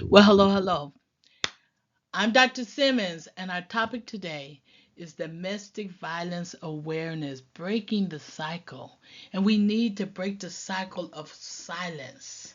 Well, hello, hello. I'm Dr. Simmons, and our topic today is domestic violence awareness, breaking the cycle. And we need to break the cycle of silence.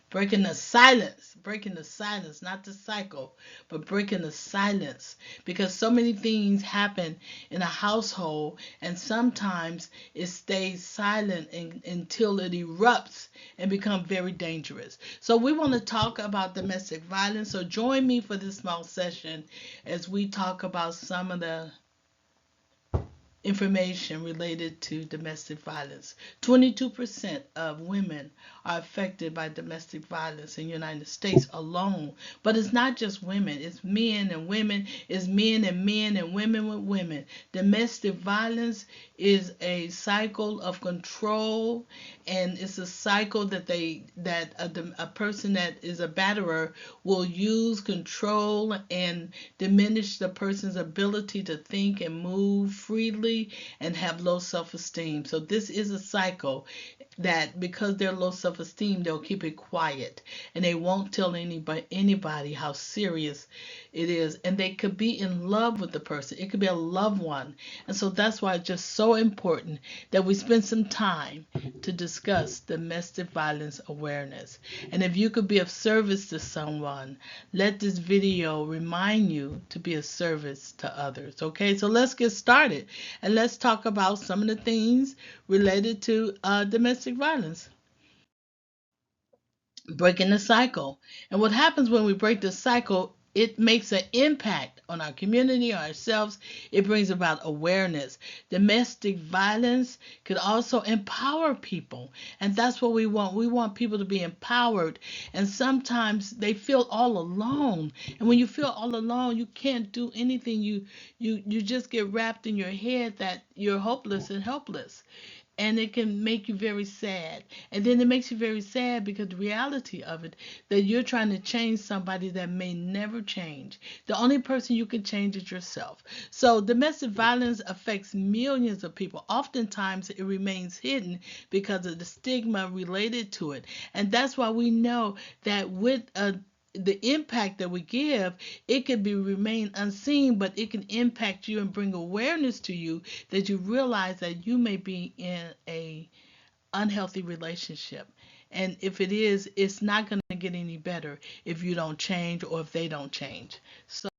Breaking the silence, not the cycle, but breaking the silence. Because so many things happen in a household, and sometimes it stays silent until it erupts and becomes very dangerous. So, we want to talk about domestic violence. So, join me for this small session as we talk about some of the information related to domestic violence. 22% of women are affected by domestic violence in the United States alone. But it's not just women, it's men and women, it's men and women with women. Domestic violence is a cycle of control, and it's a cycle that a person that is a batterer will use control and diminish the person's ability to think and move freely and have low self-esteem. So this is a cycle that because they're low self-esteem, they'll keep it quiet and they won't tell anybody how serious it is. And they could be in love with the person. It could be a loved one. And so that's why it's just so important that we spend some time to discuss domestic violence awareness. And if you could be of service to someone, let this video remind you to be of service to others. Okay, so let's get started and let's talk about some of the things related to domestic violence. Breaking the cycle. And what happens when we break the cycle, it makes an impact on our community, ourselves. It brings about awareness. Domestic violence could also empower people. And that's what we want. We want people to be empowered. And sometimes they feel all alone. And when you feel all alone, you can't do anything. You just get wrapped in your head that you're hopeless and helpless, and it can make you very sad. And then it makes you very sad because the reality of it that you're trying to change somebody that may never change. The only person you can change is yourself. So domestic violence affects millions of people. Oftentimes it remains hidden because of the stigma related to it. And that's why we know that with the impact that we give, it could be remain unseen, but it can impact you and bring awareness to you that you realize that you may be in a unhealthy relationship. And if it is, it's not going to get any better if you don't change or if they don't change. So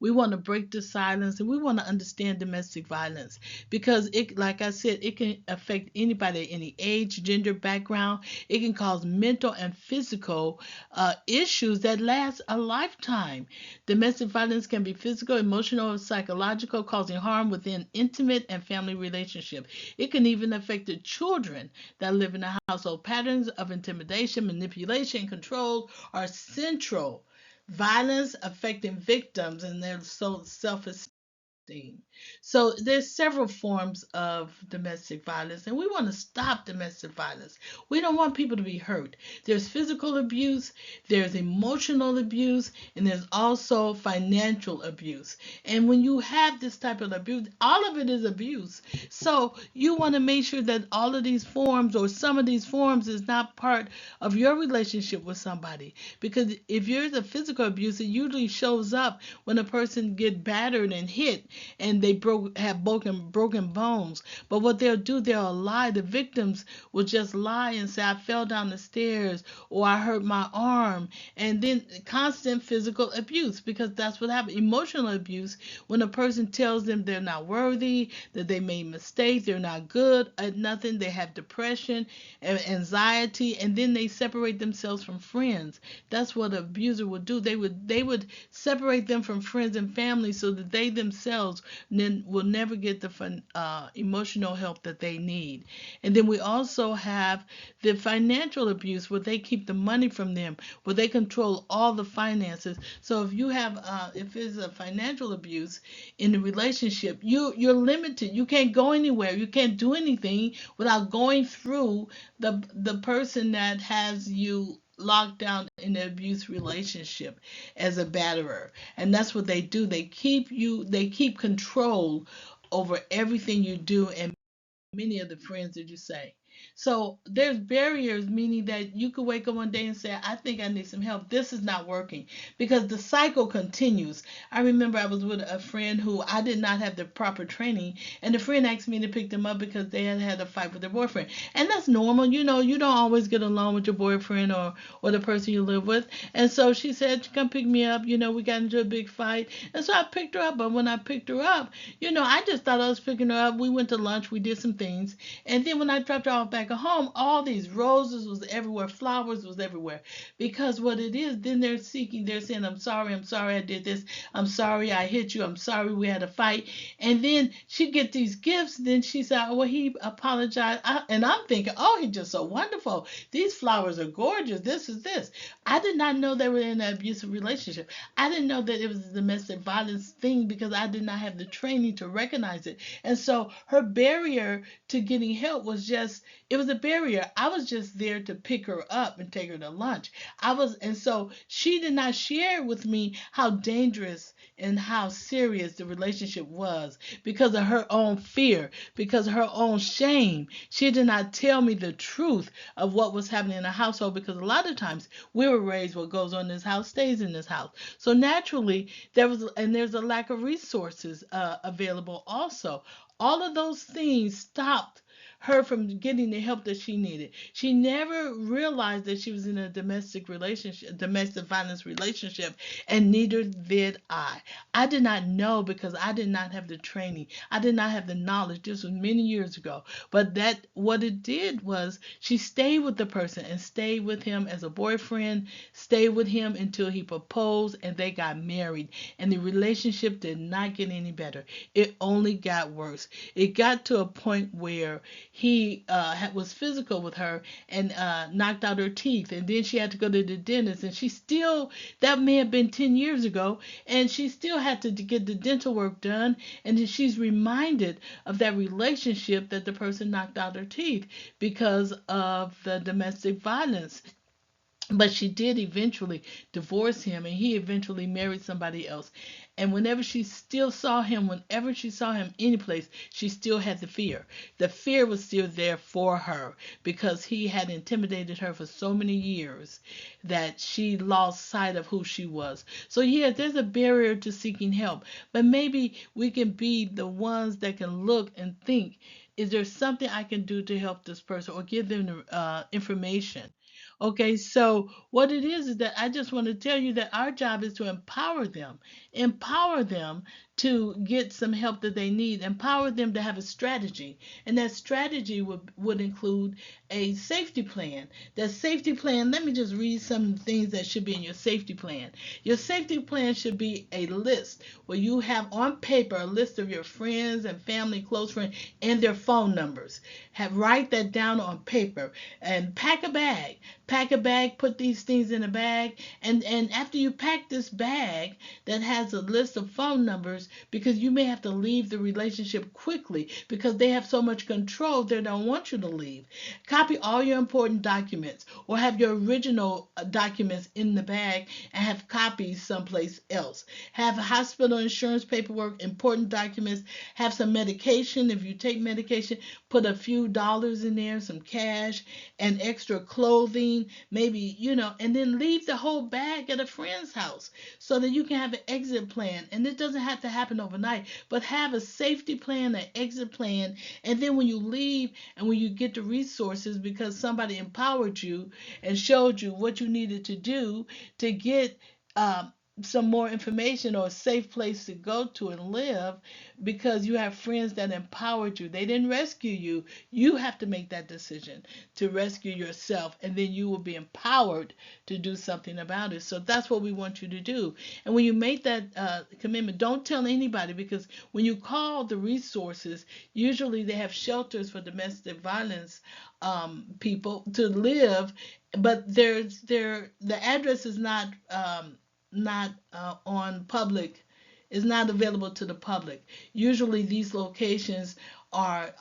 we want to break the silence and we want to understand domestic violence because it, like I said, it can affect anybody at any age, gender, background. It can cause mental and physical issues that last a lifetime. Domestic violence can be physical, emotional, or psychological, causing harm within intimate and family relationships. It can even affect the children that live in the household. Patterns of intimidation, manipulation, and control are central. Violence affecting victims and their self-esteem. So there's several forms of domestic violence, and we want to stop domestic violence. We don't want people to be hurt. There's physical abuse, there's emotional abuse, and there's also financial abuse. And when you have this type of abuse, all of it is abuse. So you want to make sure that all of these forms or some of these forms is not part of your relationship with somebody. Because if you're the physical abuse, it usually shows up when a person get battered and hit and they have broken bones. But what they'll do, they'll lie. The victims will just lie and say, I fell down the stairs or I hurt my arm. And then constant physical abuse, because that's what happens. Emotional abuse, when a person tells them they're not worthy, that they made mistakes, they're not good at nothing, they have depression and anxiety, and then they separate themselves from friends. That's what an abuser would do. They would separate them from friends and family so that they themselves then will never get the emotional help that they need. And then we also have the financial abuse where they keep the money from them, where they control all the finances. So if you have, if it's a financial abuse in the relationship, you're limited. You can't go anywhere. You can't do anything without going through the person that has you locked down in the abuse relationship as a batterer. And that's what they do. They keep control over everything you do and many of the friends that you say. So there's barriers, meaning that you could wake up one day and say, I think I need some help. This is not working because the cycle continues. I remember I was with a friend who I did not have the proper training, and the friend asked me to pick them up because they had had a fight with their boyfriend. And that's normal. You know, you don't always get along with your boyfriend or the person you live with. And so she said, come pick me up. You know, we got into a big fight. And so I picked her up. But when I picked her up, you know, I just thought I was picking her up. We went to lunch. We did some things. And then when I dropped her off back at home, all these roses was everywhere, flowers was everywhere. Because what it is, then they're seeking, they're saying, I'm sorry I did this. I'm sorry I hit you. I'm sorry we had a fight. And then she get these gifts. Then she said, well, he apologized. And I'm thinking, oh, he's just so wonderful. These flowers are gorgeous. This is this. I did not know they were in an abusive relationship. I didn't know that it was a domestic violence thing because I did not have the training to recognize it. And so her barrier to getting help was just, it was a barrier. I was just there to pick her up and take her to lunch. And so she did not share with me how dangerous and how serious the relationship was because of her own fear, because of her own shame. She did not tell me the truth of what was happening in the household because a lot of times we were raised, what goes on in this house stays in this house. So naturally, there's a lack of resources available also. All of those things stopped her from getting the help that she needed. She never realized that she was in a domestic relationship, domestic violence relationship, and neither did I. I did not know because I did not have the training. I did not have the knowledge. This was many years ago. But that what it did was she stayed with the person and stayed with him as a boyfriend, stayed with him until he proposed and they got married. And the relationship did not get any better. It only got worse. It got to a point where he was physical with her and knocked out her teeth. And then she had to go to the dentist. And she still, that may have been 10 years ago, and she still had to get the dental work done. And then she's reminded of that relationship that the person knocked out her teeth because of the domestic violence. But she did eventually divorce him and he eventually married somebody else. And whenever she saw him any place, she still had the fear. The fear was still there for her because he had intimidated her for so many years that she lost sight of who she was. So yeah, there's a barrier to seeking help. But maybe we can be the ones that can look and think, is there something I can do to help this person or give them the information? Okay, so what it is that I just want to tell you that our job is to empower them to get some help that they need, empower them to have a strategy. And that strategy would include a safety plan. That safety plan, let me just read some things that should be in your safety plan. Your safety plan should be a list where you have on paper a list of your friends and family, close friends, and their phone numbers. Write that down on paper and pack a bag. Pack a bag, put these things in a bag, and after you pack this bag that has a list of phone numbers, because you may have to leave the relationship quickly because they have so much control they don't want you to leave. Copy all your important documents or have your original documents in the bag and have copies someplace else. Have hospital insurance paperwork, important documents, have some medication. If you take medication, put a few dollars in there, some cash, and extra clothing, maybe, and then leave the whole bag at a friend's house so that you can have an exit plan. And it doesn't have to happen overnight, but have a safety plan, an exit plan. And then when you leave and when you get the resources because somebody empowered you and showed you what you needed to do to get some more information or a safe place to go to and live because you have friends that empowered you. They didn't rescue you. You have to make that decision to rescue yourself, and then you will be empowered to do something about it. So that's what we want you to do. And when you make that commitment, don't tell anybody because when you call the resources, usually they have shelters for domestic violence people to live, but the address is not on public, is not available to the public. Usually these locations are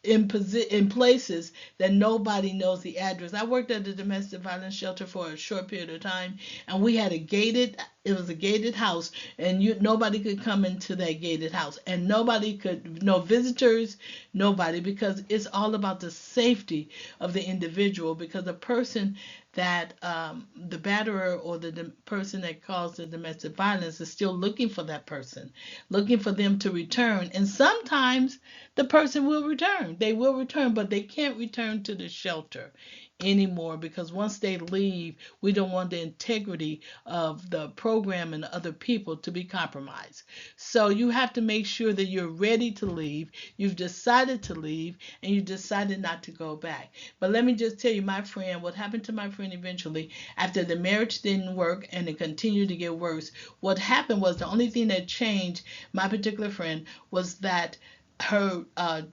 in places that nobody knows the address. I worked at a domestic violence shelter for a short period of time, and we had it was a gated house, and nobody could come into that gated house, and nobody could, no visitors, nobody, because it's all about the safety of the individual, because the person that the batterer or the person that caused the domestic violence is still looking for that person, looking for them to return. And sometimes the person will return. They will return, but they can't return to the shelter anymore, because once they leave, we don't want the integrity of the program and other people to be compromised. So you have to make sure that you're ready to leave, you've decided to leave, and you decided not to go back. But let me just tell you, my friend, what happened to my friend eventually, after the marriage didn't work and it continued to get worse, what happened was, the only thing that changed my particular friend was that her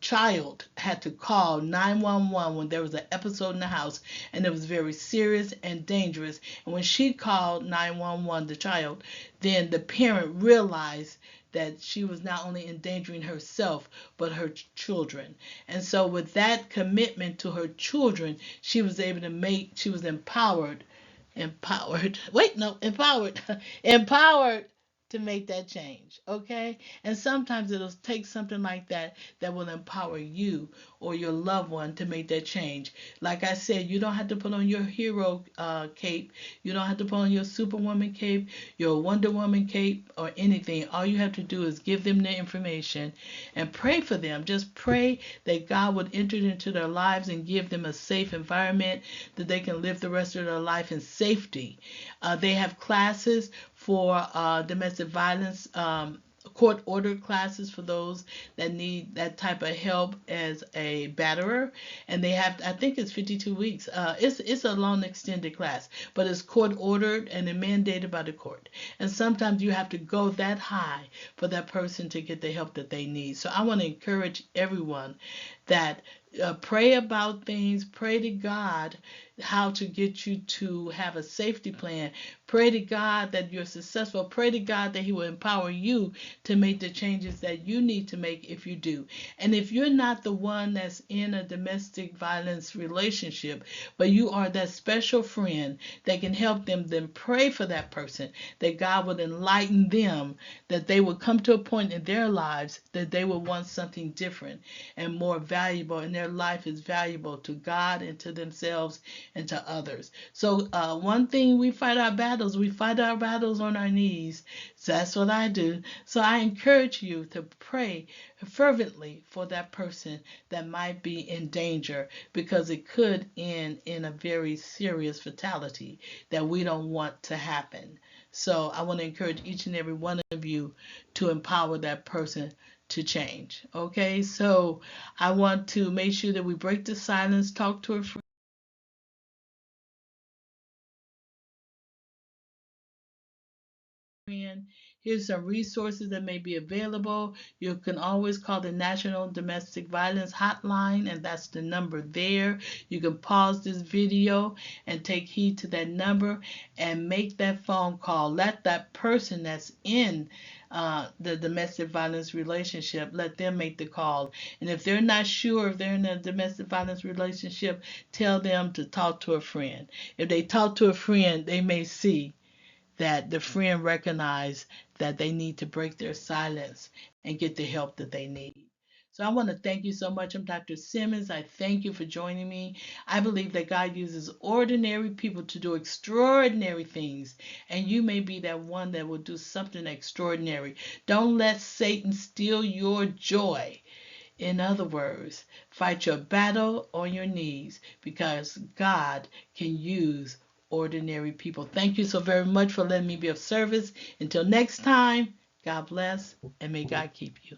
child had to call 911 when there was an episode in the house, and it was very serious and dangerous. And when she called 911, the child, then the parent realized that she was not only endangering herself but her children. And so with that commitment to her children, she was able to she was empowered empowered to make that change. Okay, and sometimes it'll take something like that that will empower you or your loved one to make that change. Like I said, you don't have to put on your hero cape, you don't have to put on your superwoman cape, your Wonder Woman cape, or anything. All you have to do is give them the information and pray for them. Just pray that God would enter into their lives and give them a safe environment, that they can live the rest of their life in safety. They have classes for domestic violence, court ordered classes for those that need that type of help as a batterer, and they have, I think it's 52 weeks. It's a long extended class, but it's court ordered and it's mandated by the court. And sometimes you have to go that high for that person to get the help that they need. So I want to encourage everyone that pray about things, pray to God how to get you to have a safety plan. Pray to God that you're successful. Pray to God that He will empower you to make the changes that you need to make if you do. And if you're not the one that's in a domestic violence relationship, but you are that special friend that can help them, then pray for that person, that God would enlighten them, that they would come to a point in their lives that they would want something different and more valuable, and their life is valuable to God and to themselves and to others. So one thing, we fight our battles on our knees. So that's what I do. So I encourage you to pray fervently for that person that might be in danger, because it could end in a very serious fatality that we don't want to happen. So I want to encourage each and every one of you to empower that person to change. Okay, so I want to make sure that we break the silence, talk to a friend. Here's some resources that may be available. You can always call the National Domestic Violence Hotline, and that's the number there. You can pause this video and take heed to that number and make that phone call. Let that person that's in the domestic violence relationship, let them make the call. And if they're not sure if they're in a domestic violence relationship, tell them to talk to a friend. If they talk to a friend, they may see that the friend recognized that they need to break their silence and get the help that they need. So I want to thank you so much. I'm Dr. Simmons. I thank you for joining me. I believe that God uses ordinary people to do extraordinary things, and you may be that one that will do something extraordinary. Don't let Satan steal your joy. In other words, fight your battle on your knees, because God can use ordinary people. Thank you so very much for letting me be of service. Until next time, God bless, and may God keep you.